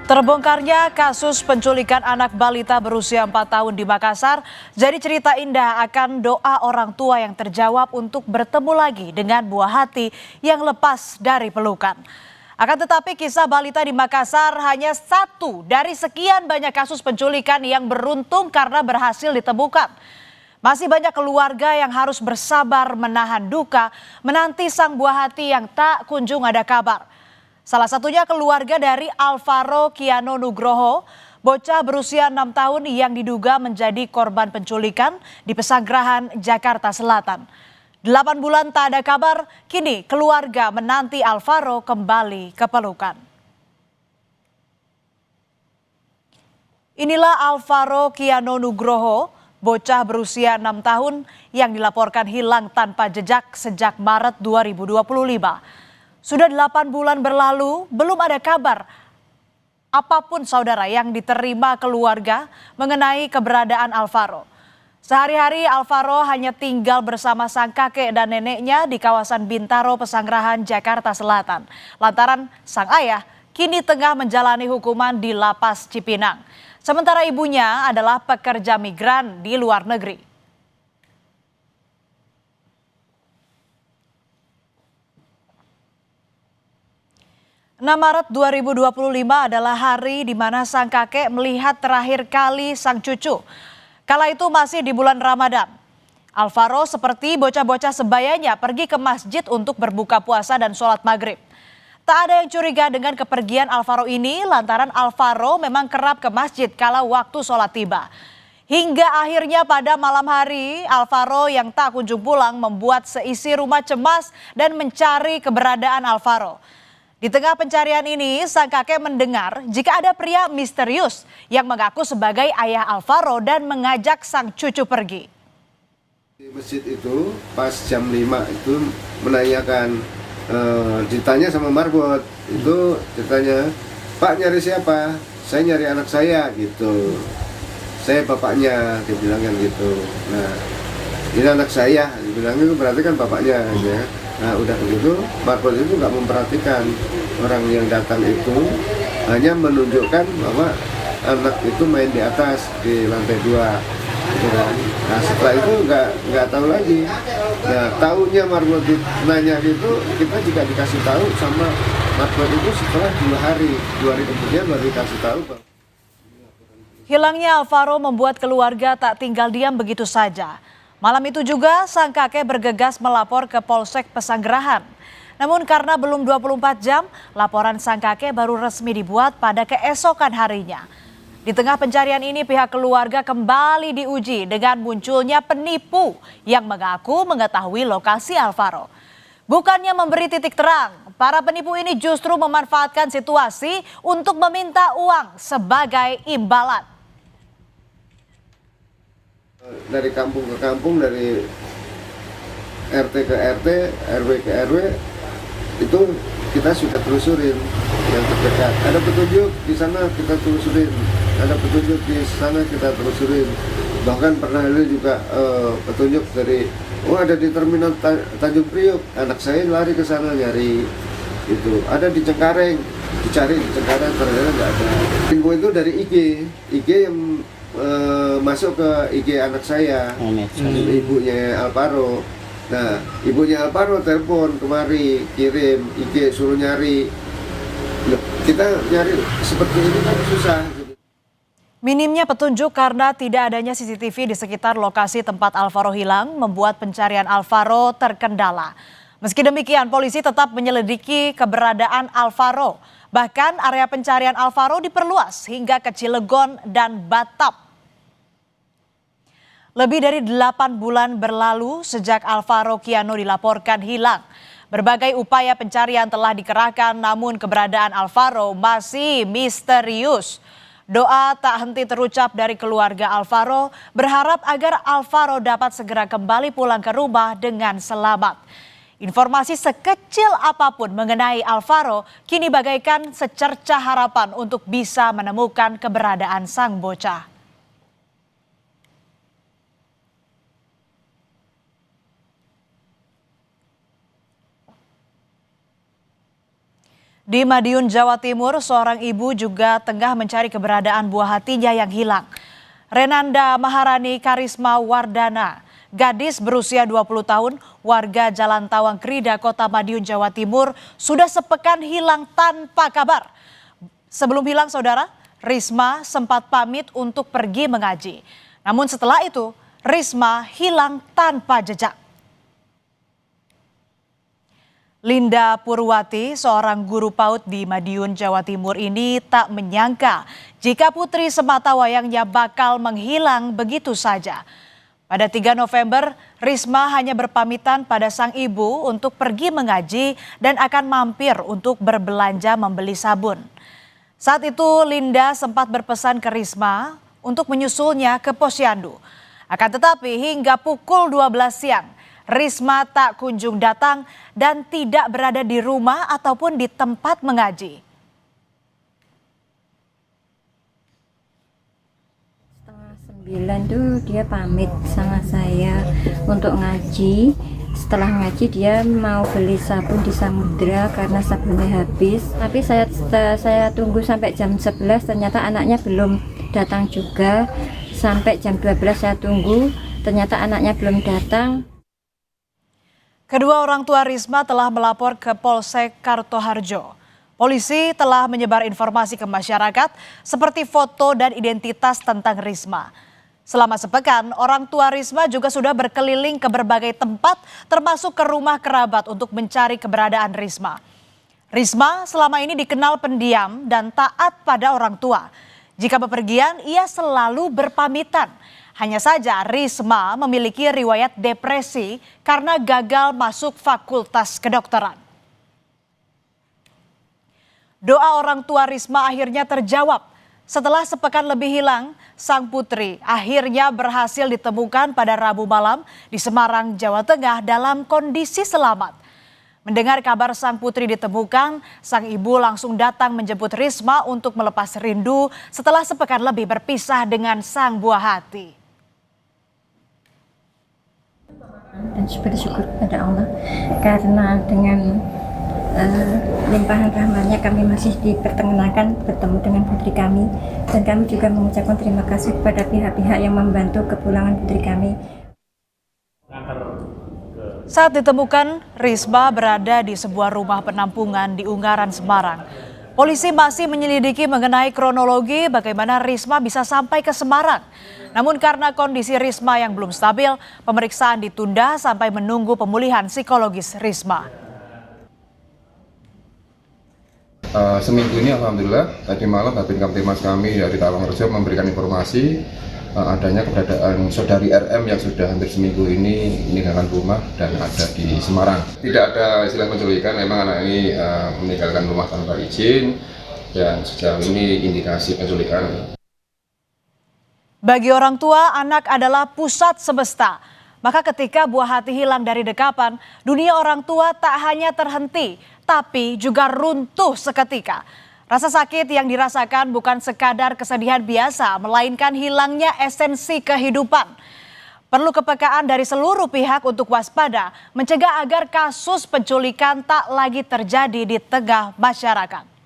Terbongkarnya kasus penculikan anak balita berusia 4 tahun di Makassar jadi cerita indah akan doa orang tua yang terjawab untuk bertemu lagi dengan buah hati yang lepas dari pelukan. Akan tetapi kisah balita di Makassar hanya satu dari sekian banyak kasus penculikan yang beruntung karena berhasil ditemukan. Masih banyak keluarga yang harus bersabar menahan duka menanti sang buah hati yang tak kunjung ada kabar. Salah satunya keluarga dari Alvaro Kiano Nugroho, bocah berusia 6 tahun yang diduga menjadi korban penculikan di Pesanggerahan, Jakarta Selatan. 8 bulan tak ada kabar, kini keluarga menanti Alvaro kembali ke pelukan. Inilah Alvaro Kiano Nugroho, bocah berusia 6 tahun yang dilaporkan hilang tanpa jejak sejak Maret 2025. Sudah 8 bulan berlalu, belum ada kabar apapun saudara yang diterima keluarga mengenai keberadaan Alvaro. Sehari-hari Alvaro hanya tinggal bersama sang kakek dan neneknya di kawasan Bintaro, Pesanggerahan, Jakarta Selatan. Lantaran sang ayah kini tengah menjalani hukuman di Lapas Cipinang. Sementara ibunya adalah pekerja migran di luar negeri. 6 Maret 2025 adalah hari di mana sang kakek melihat terakhir kali sang cucu. Kala itu masih di bulan Ramadan. Alvaro seperti bocah-bocah sebayanya pergi ke masjid untuk berbuka puasa dan sholat maghrib. Tak ada yang curiga dengan kepergian Alvaro ini lantaran Alvaro memang kerap ke masjid kala waktu sholat tiba. Hingga akhirnya pada malam hari, Alvaro yang tak kunjung pulang membuat seisi rumah cemas dan mencari keberadaan Alvaro. Di tengah pencarian ini, sang kakek mendengar jika ada pria misterius yang mengaku sebagai ayah Alvaro dan mengajak sang cucu pergi. Di masjid itu pas jam 5 itu menanyakan, ditanya sama marbot, itu ditanya, "Pak, nyari siapa?" "Saya nyari anak saya," gitu. "Saya bapaknya," dibilang kan gitu. Nah, "Ini anak saya," dibilang itu berarti kan bapaknya ya. Nah udah begitu, marbot itu nggak memperhatikan orang yang datang itu, hanya menunjukkan bahwa anak itu main di atas di lantai 2, gitu kan. Nah setelah itu nggak tahu lagi. Nah tahunya marbot nanya gitu, kita juga dikasih tahu sama marbot itu setelah 2 hari kemudian baru dikasih tahu. Hilangnya Alvaro membuat keluarga tak tinggal diam begitu saja. Malam itu juga sang kakek bergegas melapor ke Polsek Pesanggerahan. Namun karena belum 24 jam, laporan sang kakek baru resmi dibuat pada keesokan harinya. Di tengah pencarian ini pihak keluarga kembali diuji dengan munculnya penipu yang mengaku mengetahui lokasi Alvaro. Bukannya memberi titik terang, para penipu ini justru memanfaatkan situasi untuk meminta uang sebagai imbalan. Dari kampung ke kampung, dari RT ke RT, RW ke RW, itu kita sudah telusurin yang terdekat. Ada petunjuk di sana kita telusurin, ada petunjuk di sana kita telusurin. Bahkan pernah ada juga petunjuk dari, ada di terminal Tanjung Priok, anak saya lari ke sana nyari itu. Ada di Cengkareng, dicari di Cengkareng ternyata nggak ada. Info itu dari IG yang masuk ke IG anak saya, ibunya Alvaro. Nah, ibunya Alvaro telepon kemari, kirim IG suruh nyari. Loh, kita nyari seperti ini kan susah. Minimnya petunjuk karena tidak adanya CCTV di sekitar lokasi tempat Alvaro hilang membuat pencarian Alvaro terkendala. Meski demikian, polisi tetap menyelidiki keberadaan Alvaro. Bahkan area pencarian Alvaro diperluas hingga ke Cilegon dan Batam. Lebih dari 8 bulan berlalu sejak Alvaro Kiano dilaporkan hilang. Berbagai upaya pencarian telah dikerahkan namun keberadaan Alvaro masih misterius. Doa tak henti terucap dari keluarga Alvaro berharap agar Alvaro dapat segera kembali pulang ke rumah dengan selamat. Informasi sekecil apapun mengenai Alvaro kini bagaikan secercah harapan untuk bisa menemukan keberadaan sang bocah. Di Madiun, Jawa Timur, seorang ibu juga tengah mencari keberadaan buah hatinya yang hilang. Renanda Maharani Karisma Wardana, gadis berusia 20 tahun, warga Jalan Tawang Krida, Kota Madiun, Jawa Timur, sudah sepekan hilang tanpa kabar. Sebelum hilang, saudara, Risma sempat pamit untuk pergi mengaji. Namun setelah itu, Risma hilang tanpa jejak. Linda Purwati, seorang guru PAUD di Madiun, Jawa Timur ini tak menyangka jika putri sematawayangnya bakal menghilang begitu saja. Pada 3 November, Risma hanya berpamitan pada sang ibu untuk pergi mengaji dan akan mampir untuk berbelanja membeli sabun. Saat itu Linda sempat berpesan ke Risma untuk menyusulnya ke posyandu. Akan tetapi hingga pukul 12 siang, Risma tak kunjung datang dan tidak berada di rumah ataupun di tempat mengaji. Setengah 9 tuh dia pamit sama saya untuk ngaji. Setelah ngaji dia mau beli sabun di Samudra karena sabunnya habis. Tapi saya tunggu sampai jam 11, ternyata anaknya belum datang juga. Sampai jam 12 saya tunggu, ternyata anaknya belum datang. Kedua orang tua Risma telah melapor ke Polsek Kartoharjo. Polisi telah menyebar informasi ke masyarakat seperti foto dan identitas tentang Risma. Selama sepekan, orang tua Risma juga sudah berkeliling ke berbagai tempat termasuk ke rumah kerabat untuk mencari keberadaan Risma. Risma selama ini dikenal pendiam dan taat pada orang tua. Jika bepergian, ia selalu berpamitan. Hanya saja Risma memiliki riwayat depresi karena gagal masuk fakultas kedokteran. Doa orang tua Risma akhirnya terjawab. Setelah sepekan lebih hilang, sang putri akhirnya berhasil ditemukan pada Rabu malam di Semarang, Jawa Tengah dalam kondisi selamat. Mendengar kabar sang putri ditemukan, sang ibu langsung datang menjemput Risma untuk melepas rindu setelah sepekan lebih berpisah dengan sang buah hati. Dan bersyukur kepada Allah karena dengan limpahan rahmatnya kami masih dipertemukan bertemu dengan putri kami, dan kami juga mengucapkan terima kasih kepada pihak-pihak yang membantu kepulangan putri kami. Saat ditemukan, Risma berada di sebuah rumah penampungan di Ungaran, Semarang. Polisi masih menyelidiki mengenai kronologi bagaimana Risma bisa sampai ke Semarang. Namun karena kondisi Risma yang belum stabil, pemeriksaan ditunda sampai menunggu pemulihan psikologis Risma. Seminggu ini alhamdulillah tadi malam Babin Kamtibmas kami dari Tawangrejo memberikan informasi adanya keberadaan saudari RM yang sudah hampir seminggu ini meninggalkan rumah dan ada di Semarang. Tidak ada istilah penculikan, memang anak ini meninggalkan rumah tanpa izin dan sejauh ini indikasi penculikan. Bagi orang tua, anak adalah pusat semesta. Maka ketika buah hati hilang dari dekapan, dunia orang tua tak hanya terhenti, tapi juga runtuh seketika. Rasa sakit yang dirasakan bukan sekadar kesedihan biasa, melainkan hilangnya esensi kehidupan. Perlu kepekaan dari seluruh pihak untuk waspada, mencegah agar kasus penculikan tak lagi terjadi di tengah masyarakat.